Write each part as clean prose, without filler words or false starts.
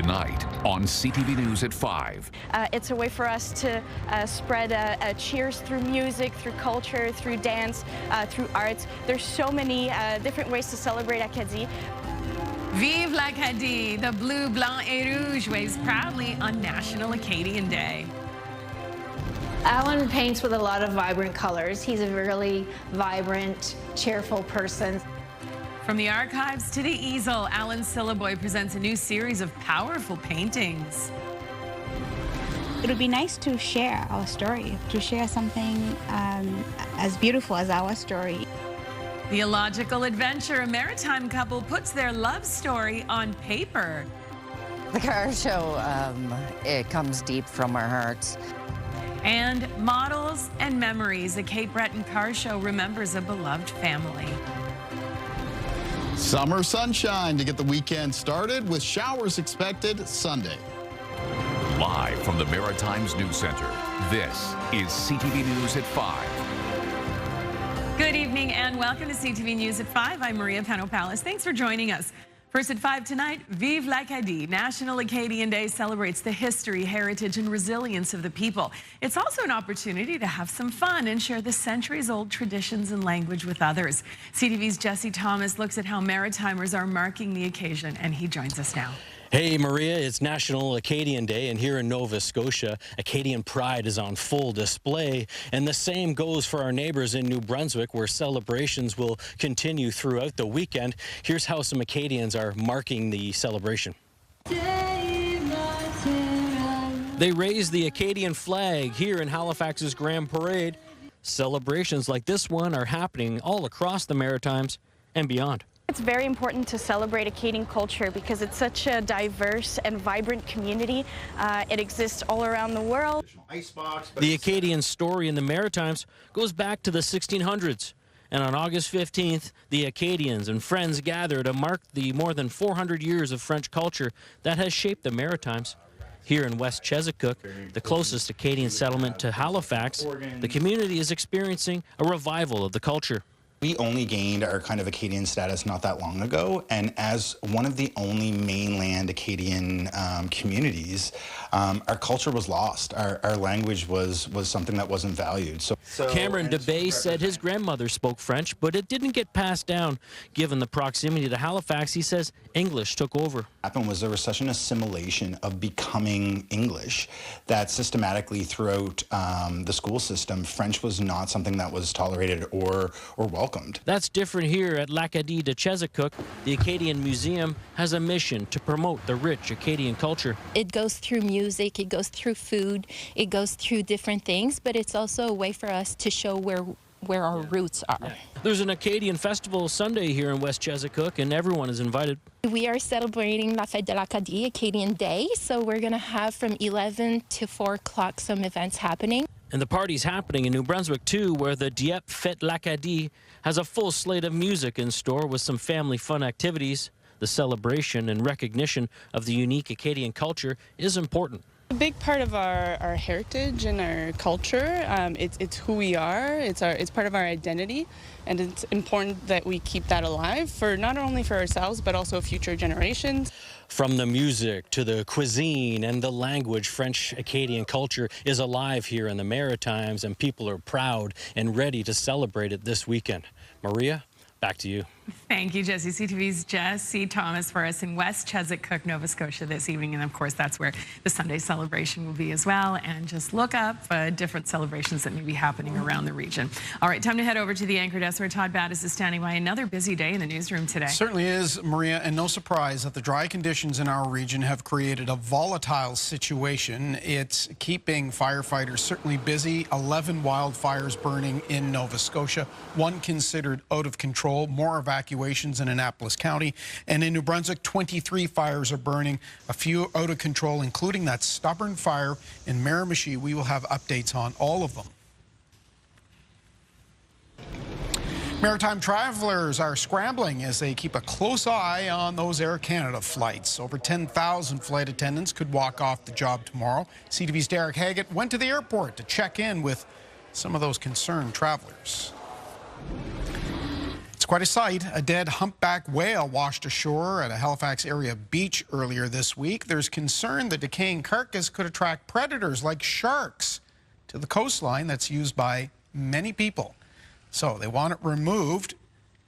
Tonight on CTV News at 5. It's a way for us to spread cheers through music, through culture, through dance, through arts. There's so many different ways to celebrate Acadie. Vive l'Acadie! The bleu, blanc et rouge waves proudly on National Acadian Day. Alan paints with a lot of vibrant colors. He's a really vibrant, cheerful person. From the archives to the easel, Alan Syllaboy presents a new series of powerful paintings. It would be nice to share our story, to share something as beautiful as our story. Theological adventure, a maritime couple puts their love story on paper. The car show, it comes deep from our hearts. And models and memories, a Cape Breton car show remembers a beloved family. Summer sunshine to get the weekend started with showers expected Sunday. Live from the Maritimes News Center, this is CTV News at 5. Good evening and welcome to CTV News at 5. I'm Maria Pano-Palace. Thanks for joining us. First at 5 tonight, Vive l'Acadie. National Acadian Day celebrates the history, heritage, and resilience of the people. It's also an opportunity to have some fun and share the centuries-old traditions and language with others. CTV's Jesse Thomas looks at how Maritimers are marking the occasion, and he joins us now. Hey Maria, it's National Acadian Day, and here in Nova Scotia, Acadian pride is on full display, and the same goes for our neighbors in New Brunswick, where celebrations will continue throughout the weekend. Here's how some Acadians are marking the celebration. They raise the Acadian flag here in Halifax's Grand Parade. Celebrations like this one are happening all across the Maritimes and beyond. It's very important to celebrate Acadian culture because it's such a diverse and vibrant community. It exists all around the world. The Acadian story in the Maritimes goes back to the 1600s. And on August 15th, the Acadians and friends gather to mark the more than 400 years of French culture that has shaped the Maritimes. Here in West Chesapeake, the closest Acadian settlement to Halifax, the community is experiencing a revival of the culture. We only gained our kind of Acadian status not that long ago, and as one of the only mainland Acadian communities, our culture was lost. Our language was something that wasn't valued. So Cameron DeBay said his grandmother spoke French, but it didn't get passed down. Given the proximity to Halifax, he says English took over. What happened was there was such an assimilation of becoming English that systematically throughout the school system, French was not something that was tolerated or welcomed. That's different here at l'Acadie de Chesapeake. The Acadian Museum has a mission to promote the rich Acadian culture. It goes through music, it goes through food, it goes through different things, but it's also a way for us to show where our roots are. There's an Acadian festival Sunday here in West Chesapeake, and everyone is invited. We are celebrating La Fête de l'Acadie, Acadian Day, so we're going to have from 11 to 4 o'clock some events happening. And the party's happening in New Brunswick, too, where the Dieppe Fête l'Acadie has a full slate of music in store with some family fun activities. The celebration and recognition of the unique Acadian culture is important. A big part of our heritage and our culture, it's who we are, it's part of our identity, and it's important that we keep that alive for not only for ourselves but also future generations. From the music to the cuisine and the language, French Acadian culture is alive here in the Maritimes, and people are proud and ready to celebrate it this weekend. Maria, back to you. Thank you, Jesse. CTV's Jesse Thomas for us in West Chesapeake, Nova Scotia this evening. And of course, that's where the Sunday celebration will be as well. And just look up different celebrations that may be happening around the region. All right, time to head over to the anchor desk where Todd Battis is standing by. Another busy day in the newsroom today. Certainly is, Maria, and no surprise that the dry conditions in our region have created a volatile situation. It's keeping firefighters certainly busy. 11 wildfires burning in Nova Scotia, one considered out of control, more evacuations in Annapolis County, and in New Brunswick 23 fires are burning, a few out of control, including that stubborn fire in Miramichi. We will have updates on all of them. Maritime travelers are scrambling as they keep a close eye on those Air Canada flights. Over 10,000 flight attendants could walk off the job tomorrow. CTV's Derek Haggett went to the airport to check in with some of those concerned travelers. quite a sight. A dead humpback whale washed ashore at a Halifax area beach earlier this week. There's concern the decaying carcass could attract predators like sharks to the coastline that's used by many people. So they want it removed.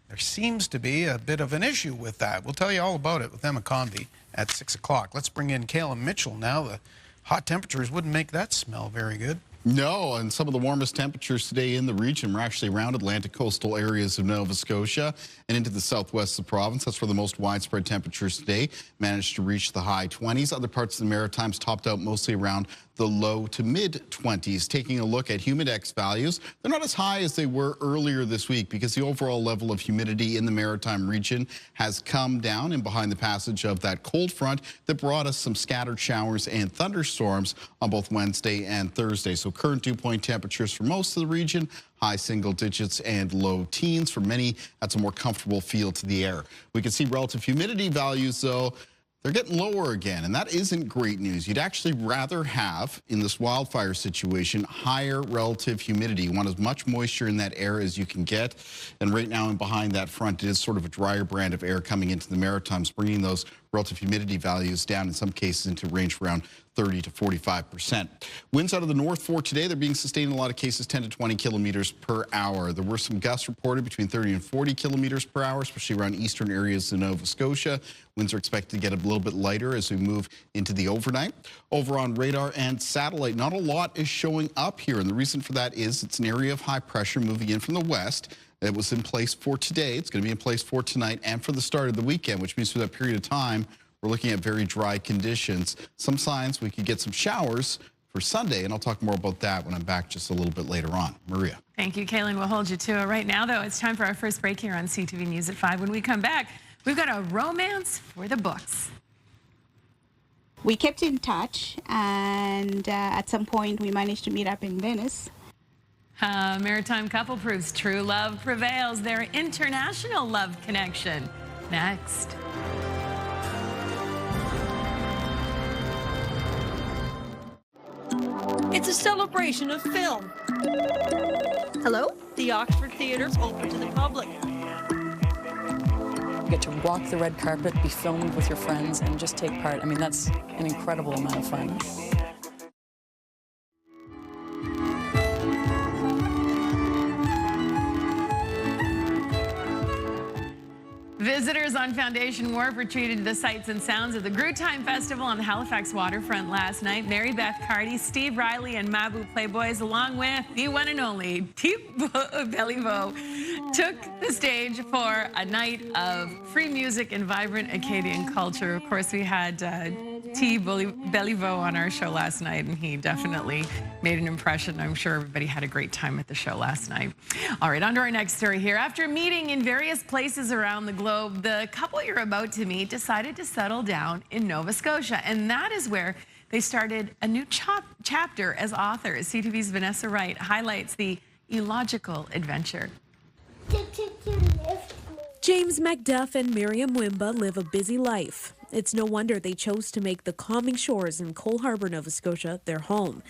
There seems to be a bit of an issue with that. We'll tell you all about it with Emma Convey at 6 o'clock. Let's bring in Kayla Mitchell now. The hot temperatures wouldn't make that smell very good. No, and some of the warmest temperatures today in the region were actually around Atlantic coastal areas of Nova Scotia and into the southwest of the province. That's where the most widespread temperatures today managed to reach the high 20s. Other parts of the Maritimes topped out mostly around the low to mid 20s. Taking a look at humidex values, they're not as high as they were earlier this week because the overall level of humidity in the maritime region has come down in behind the passage of that cold front that brought us some scattered showers and thunderstorms on both Wednesday and Thursday. So current dew point temperatures for most of the region, high single digits and low teens. For many, that's a more comfortable feel to the air. We can see relative humidity values, though, they're getting lower again, and that isn't great news. You'd actually rather have, in this wildfire situation, higher relative humidity. You want as much moisture in that air as you can get. And right now, and behind that front, it is sort of a drier brand of air coming into the Maritimes, bringing those relative humidity values down in some cases into range around 30 to 45%. Winds out of the north for today, they're being sustained in a lot of cases 10 to 20 kilometers per hour. There were some gusts reported between 30 and 40 kilometers per hour, especially around eastern areas of Nova Scotia. Winds are expected to get a little bit lighter as we move into the overnight. Over on radar and satellite, not a lot is showing up here, and the reason for that is it's an area of high pressure moving in from the west. It was in place for today. It's going to be in place for tonight and for the start of the weekend, which means for that period of time, we're looking at very dry conditions. Some signs we could get some showers for Sunday, and I'll talk more about that when I'm back just a little bit later on. Maria. Thank you, Kaylin. We'll hold you to it. Right now, though, it's time for our first break here on CTV News at 5. When we come back, we've got a romance for the books. We kept in touch, and at some point we managed to meet up in Venice. Maritime couple proves true love prevails. Their international love connection. Next. It's a celebration of film. Hello? The Oxford Theatre's open to the public. You get to walk the red carpet, be filmed with your friends, and just take part. I mean, that's an incredible amount of fun. Visitors on Foundation Wharf were treated to the sights and sounds of the Groo Time Festival on the Halifax waterfront last night. Mary Beth Carty, Steve Riley, and Mabu Playboys, along with the one and only Belliveau, took the stage for a night of free music and vibrant Acadian culture. Of course, we had Belliveau on our show last night, and he definitely made an impression. I'm sure everybody had a great time at the show last night. All right, on to our next story here. After meeting in various places around the globe, the couple you're about to meet decided to settle down in Nova Scotia, and that is where they started a new chapter as authors. CTV's Vanessa Wright highlights the illogical adventure. James McDuff and Miriam Wimba live a busy life. It's no wonder they chose to make the calming shores in Cole Harbour, Nova Scotia, their home.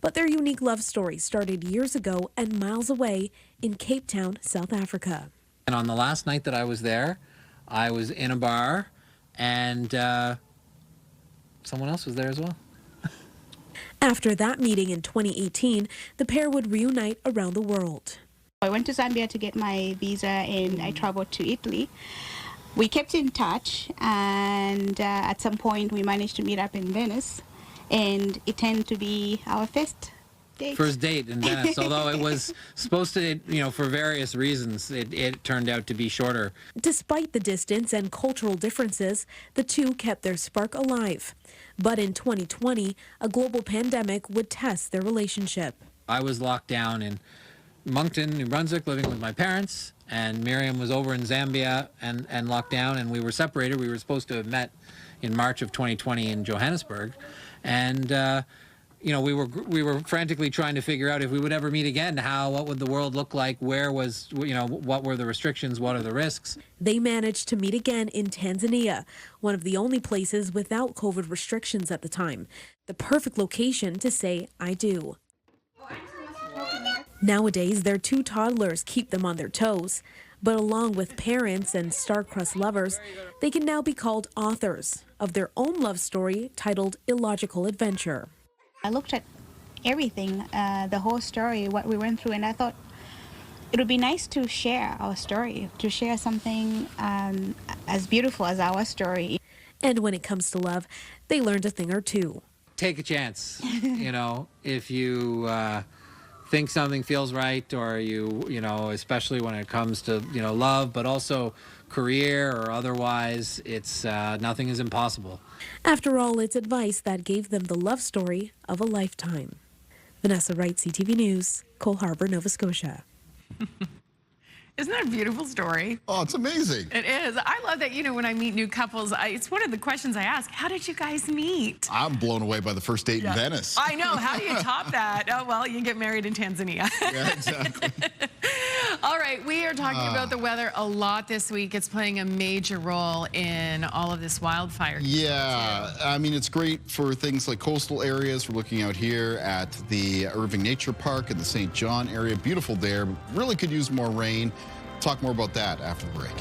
But their unique love story started years ago and miles away in Cape Town, South Africa. And on the last night that I was there, I was in a bar, and someone else was there as well. After that meeting in 2018, the pair would reunite around the world. I went to Zambia to get my visa, and I traveled to Italy. We kept in touch, and at some point we managed to meet up in Venice, and it tended to be our first date in Venice. Although it was supposed to, for various reasons, it turned out to be shorter. Despite the distance and cultural differences, the two kept their spark alive. But in 2020, a global pandemic would test their relationship. I was locked down in Moncton, New Brunswick, living with my parents, and Miriam was over in Zambia and locked down, and we were separated. We were supposed to have met in March of 2020 in Johannesburg, and we were frantically trying to figure out if we would ever meet again. What would the world look like? What were the restrictions? What are the risks? They managed to meet again in Tanzania, one of the only places without COVID restrictions at the time. The perfect location to say I do. Nowadays, their two toddlers keep them on their toes. But along with parents and star-crossed lovers, they can now be called authors of their own love story titled Illogical Adventure. I looked at everything, the whole story, what we went through, and I thought it would be nice to share our story, to share something as beautiful as our story. And when it comes to love, they learned a thing or two. Take a chance. You know, if you think something feels right, or you know, especially when it comes to, you know, love, but also career or otherwise, it's nothing is impossible. After all, it's advice that gave them the love story of a lifetime. Vanessa Wright, CTV News, Cole Harbour, Nova Scotia. Isn't that a beautiful story? Oh, it's amazing. It is. I love that, you know, when I meet new couples, it's one of the questions I ask. How did you guys meet? I'm blown away by the first date in Venice. I know. How do you top that? Oh, well, you get married in Tanzania. Yeah, exactly. All right, we are talking about the weather a lot this week. It's playing a major role in all of this wildfire. Yeah, I mean, it's great for things like coastal areas. We're looking out here at the Irving Nature Park in the St. John area. Beautiful there. Really could use more rain. Talk more about that after the break.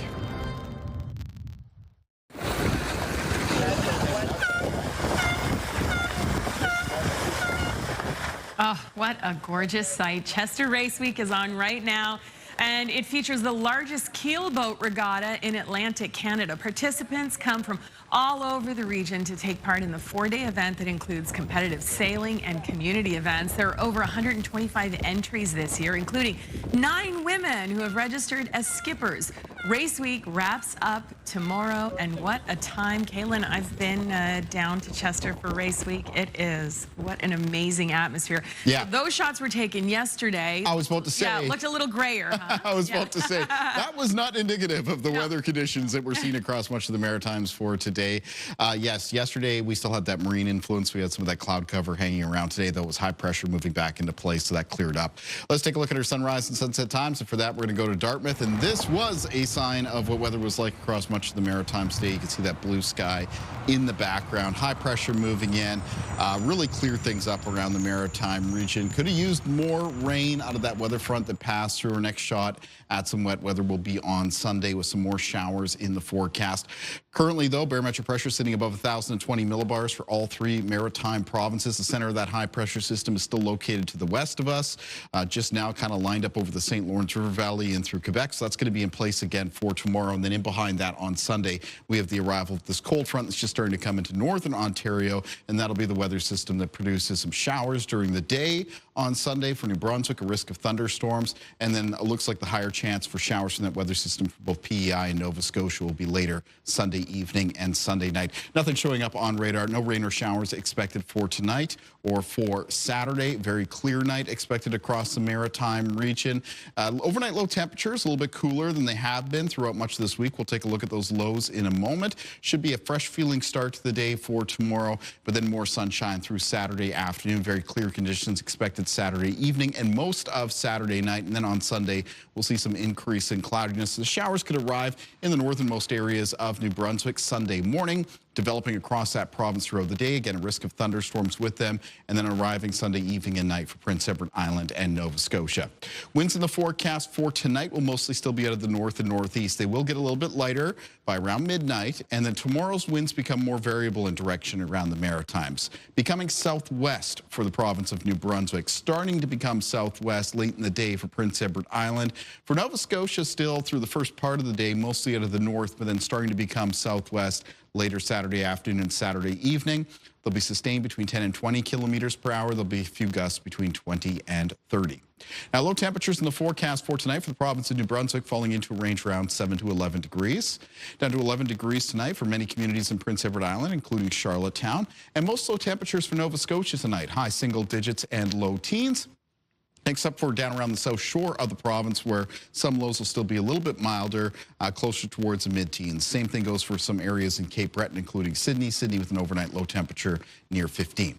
Oh, what a gorgeous sight. Chester Race Week is on right now, and it features the largest keelboat regatta in Atlantic Canada. Participants come from all over the region to take part in the 4-day event that includes competitive sailing and community events. There are over 125 entries this year, including 9 women who have registered as skippers. Race Week wraps up tomorrow, and what a time. Kaylin, I've been down to Chester for Race Week. It is, what an amazing atmosphere. Yeah. So those shots were taken yesterday. I was about to say. Yeah, it looked a little grayer, huh? I was about to say, that was not indicative of the weather conditions that we're seeing across much of the Maritimes for today. Yes, yesterday we still had that marine influence. We had some of that cloud cover hanging around. Today, though, it was high pressure moving back into place, so that cleared up. Let's take a look at our sunrise and sunset times, and for that, we're going to go to Dartmouth, and this was a sign of what weather was like across much of the Maritimes today. You can see that blue sky in the background. High pressure moving in, really cleared things up around the Maritime region. Could have used more rain out of that weather front that passed through. Our next shot at some wet weather will be on Sunday with some more showers in the forecast. Currently, though, barometric pressure sitting above 1,020 millibars for all 3 maritime provinces. The center of that high pressure system is still located to the west of us, just now kind of lined up over the St. Lawrence River Valley and through Quebec. So that's going to be in place again for tomorrow. And then in behind that on Sunday, we have the arrival of this cold front that's just starting to come into northern Ontario, and that'll be the weather system that produces some showers during the day on Sunday for New Brunswick, a risk of thunderstorms, and then it looks like the higher chance for showers from that weather system for both PEI and Nova Scotia will be later Sunday evening and Sunday night. Nothing showing up on radar. No rain or showers expected for tonight or for Saturday. Very clear night expected across the Maritime region. Overnight low temperatures a little bit cooler than they have been throughout much of this week. We'll take a look at those lows in a moment. Should be a fresh feeling start to the day for tomorrow, but then more sunshine through Saturday afternoon. Very clear conditions expected Saturday evening and most of Saturday night. And then on Sunday, we'll see some increase in cloudiness. The showers could arrive in the northernmost areas of New Brunswick Sunday morning, developing across that province throughout the day. Again, a risk of thunderstorms with them, and then arriving Sunday evening and night for Prince Edward Island and Nova Scotia. Winds in the forecast for tonight will mostly still be out of the north and northeast. They will get a little bit lighter by around midnight, and then tomorrow's winds become more variable in direction around the Maritimes, becoming southwest for the province of New Brunswick, starting to become southwest late in the day for Prince Edward Island. For Nova Scotia, still through the first part of the day, mostly out of the north, but then starting to become southwest later Saturday afternoon and Saturday evening. They'll be sustained between 10 and 20 kilometers per hour. There'll be a few gusts between 20 and 30. Now, low temperatures in the forecast for tonight for the province of New Brunswick falling into a range around 7 to 11 degrees. Down to 11 degrees tonight for many communities in Prince Edward Island, including Charlottetown. And most low temperatures for Nova Scotia tonight, high single digits and low teens, except for down around the south shore of the province where some lows will still be a little bit milder, closer towards the mid-teens. Same thing goes for some areas in Cape Breton, including Sydney with an overnight low temperature near 15.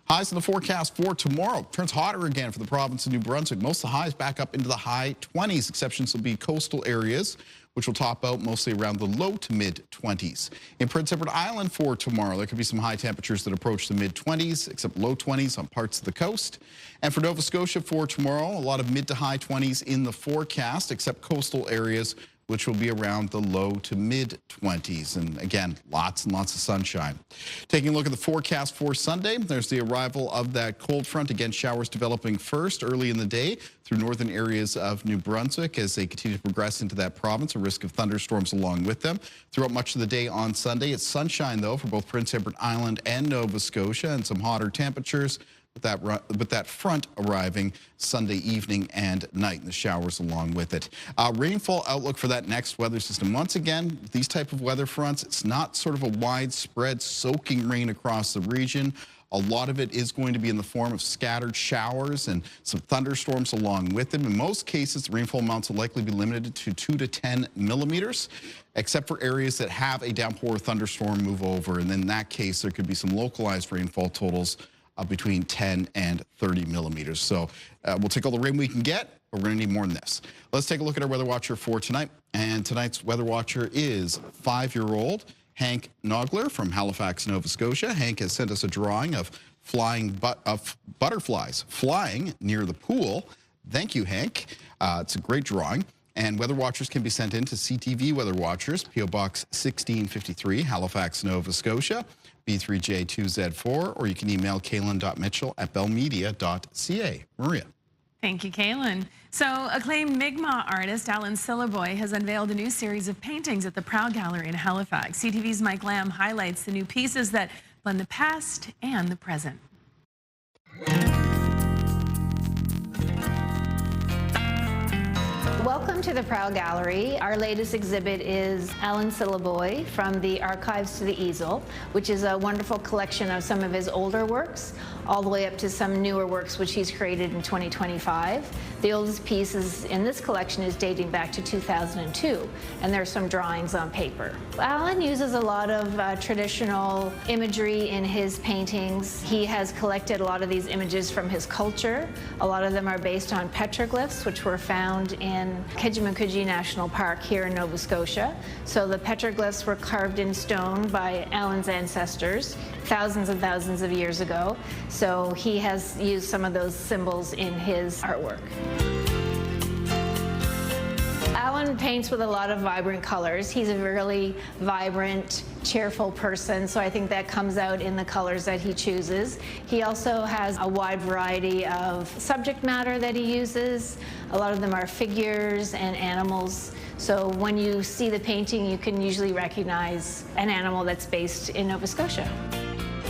Highs in the forecast for tomorrow. Turns hotter again for the province of New Brunswick. Most of the highs back up into the high 20s. Exceptions will be coastal areas which will top out mostly around the low to mid-20s. In Prince Edward Island for tomorrow, there could be some high temperatures that approach the mid-20s, except low 20s on parts of the coast. And for Nova Scotia for tomorrow, a lot of mid to high 20s in the forecast, except coastal areas, which will be around the low to mid-20s. And again, lots and lots of sunshine. Taking a look at the forecast for Sunday, there's the arrival of that cold front. Again, showers developing first early in the day through northern areas of New Brunswick as they continue to progress into that province. A risk of thunderstorms along with them. Throughout much of the day on Sunday, it's sunshine, though, for both Prince Edward Island and Nova Scotia, and some hotter temperatures with that front arriving Sunday evening and night, and the showers along with it. Rainfall outlook for that next weather system. Once again, these type of weather fronts, it's not sort of a widespread soaking rain across the region. A lot of it is going to be in the form of scattered showers and some thunderstorms along with them. In most cases, the rainfall amounts will likely be limited to 2 to 10 millimeters, except for areas that have a downpour or thunderstorm move over. And in that case, there could be some localized rainfall totals between 10 and 30 millimeters. So we'll take all the rain we can get, but we're going to need more than this. Let's take a look at our weather watcher for tonight. And tonight's weather watcher is 5-year-old Hank Nogler from Halifax, Nova Scotia. Hank has sent us a drawing of butterflies flying near the pool. Thank you, Hank. It's a great drawing. And weather watchers can be sent in to CTV Weather Watchers, P.O. Box 1653, Halifax, Nova Scotia, B3J2Z4, or you can email kaylin.mitchell@bellmedia.ca. Maria. Thank you, Kaylin. So acclaimed Mi'kmaq artist Alan Syliboy has unveiled a new series of paintings at the Proud Gallery in Halifax. CTV's Mike Lamb highlights the new pieces that blend the past and the present. Welcome to the Proud Gallery. Our latest exhibit is Alan Syliboy, From the Archives to the Easel, which is a wonderful collection of some of his older works, all the way up to some newer works which he's created in 2025. The oldest piece in this collection is dating back to 2002, and there are some drawings on paper. Alan uses a lot of traditional imagery in his paintings. He has collected a lot of these images from his culture. A lot of them are based on petroglyphs, which were found in Kijimakuji National Park here in Nova Scotia. So the petroglyphs were carved in stone by Alan's ancestors thousands and thousands of years ago. So he has used some of those symbols in his artwork. Alan paints with a lot of vibrant colors. He's a really vibrant, cheerful person, so I think that comes out in the colors that he chooses. He also has a wide variety of subject matter that he uses. A lot of them are figures and animals. So when you see the painting, you can usually recognize an animal that's based in Nova Scotia.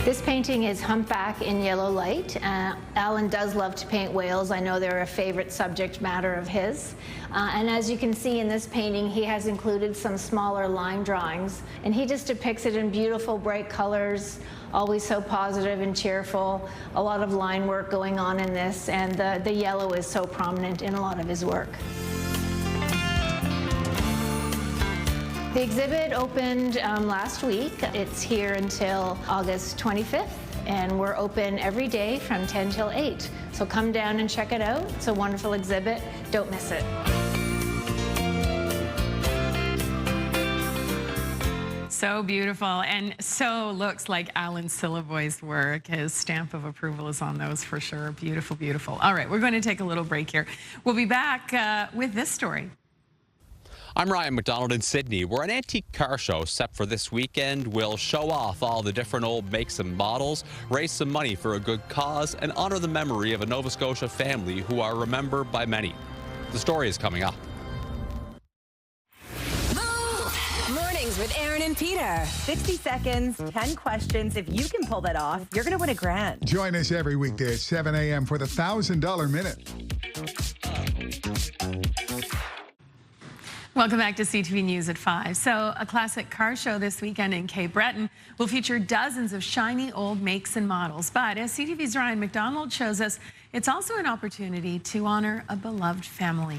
This painting is Humpback in Yellow Light. Alan does love to paint whales. I know they're a favorite subject matter of his. And as you can see in this painting, he has included some smaller line drawings. And he just depicts it in beautiful, bright colors, always so positive and cheerful. A lot of line work going on in this, and the yellow is so prominent in a lot of his work. The exhibit opened last week. It's here until August 25th, and we're open every day from 10 till 8. So come down and check it out. It's a wonderful exhibit. Don't miss it. So beautiful, and so looks like Alan Syliboy's work. His stamp of approval is on those for sure. Beautiful, beautiful. All right, we're going to take a little break here. We'll be back with this story. I'm Ryan McDonald in Sydney, where an antique car show set for this weekend will show off all the different old makes and models, raise some money for a good cause, and honor the memory of a Nova Scotia family who are remembered by many. The story is coming up. Mornings with Aaron and Peter. 60 seconds, 10 questions. If you can pull that off, you're going to win $1,000. Join us every weekday at 7 a.m. for the $1,000 Minute. Welcome back to CTV News at 5. So a classic car show this weekend in Cape Breton will feature dozens of shiny old makes and models. But as CTV's Ryan McDonald shows us, it's also an opportunity to honor a beloved family.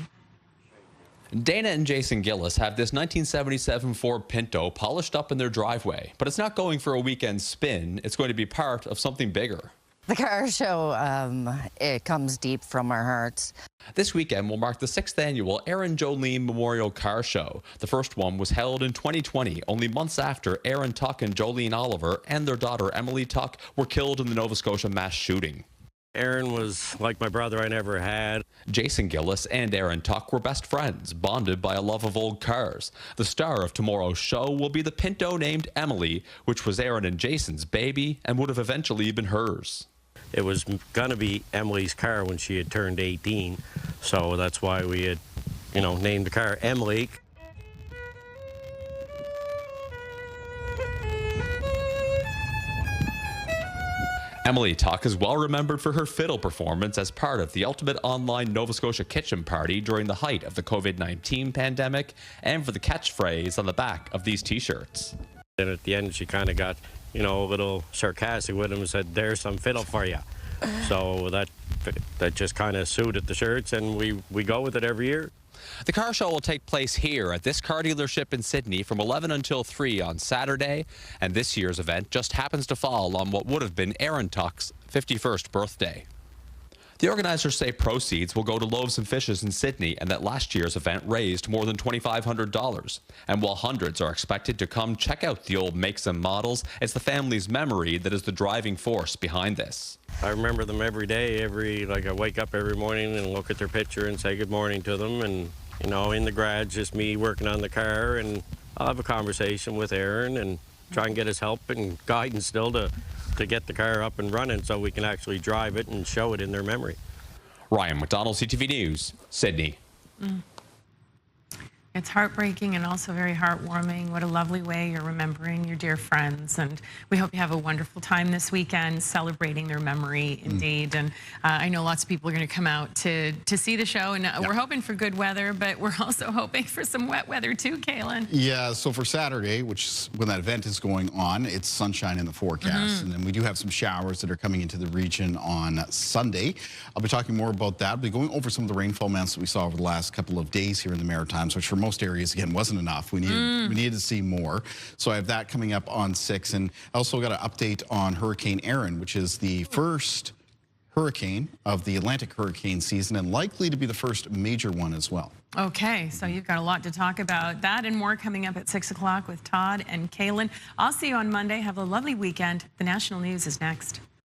Dana and Jason Gillis have this 1977 Ford Pinto polished up in their driveway, but it's not going for a weekend spin. It's going to be part of something bigger. The car show, it comes deep from our hearts. This weekend will mark the 6th annual Aaron Jolene Memorial Car Show. The first one was held in 2020, only months after Aaron Tuck and Jolene Oliver and their daughter Emily Tuck were killed in the Nova Scotia mass shooting. Aaron was like my brother I never had. Jason Gillis and Aaron Tuck were best friends, bonded by a love of old cars. The star of tomorrow's show will be the Pinto named Emily, which was Aaron and Jason's baby and would have eventually been hers. It was going to be Emily's car when she had turned 18, so that's why we had, named the car Emily. Emily Tuck is well remembered for her fiddle performance as part of the ultimate online Nova Scotia kitchen party during the height of the COVID-19 pandemic, and for the catchphrase on the back of these t-shirts. And at the end, she kind of got, a little sarcastic with him and said, "There's some fiddle for you." So that just kind of suited the shirts, and we go with it every year. The car show will take place here at this car dealership in Sydney from 11 until 3 on Saturday, and this year's event just happens to fall on what would have been Aaron Tuck's 51st birthday. The organizers say proceeds will go to Loaves and Fishes in Sydney, and that last year's event raised more than $2,500. And while hundreds are expected to come check out the old makes and models, it's the family's memory that is the driving force behind this. I remember them every day. I wake up every morning and look at their picture and say good morning to them. And, in the garage, just me working on the car, and I'll have a conversation with Aaron and try and get his help and guidance still to get the car up and running so we can actually drive it and show it in their memory. Ryan McDonald, CTV News, Sydney. It's heartbreaking and also very heartwarming. What a lovely way you're remembering your dear friends. And we hope you have a wonderful time this weekend celebrating their memory, indeed. And I know lots of people are going to come out to see the show. And we're hoping for good weather, but we're also hoping for some wet weather too, Kaylin. Yeah, so for Saturday, which is when that event is going on, it's sunshine in the forecast. And then we do have some showers that are coming into the region on Sunday. I'll be talking more about that. I'll be going over some of the rainfall amounts that we saw over the last couple of days here in the Maritimes, which for most areas, again, wasn't enough. We needed to see more. So I have that coming up on 6. And I also got an update on Hurricane Erin, which is the first hurricane of the Atlantic hurricane season and likely to be the first major one as well. Okay, so you've got a lot to talk about. That and more coming up at 6 o'clock with Todd and Kaylin. I'll see you on Monday. Have a lovely weekend. The national news is next.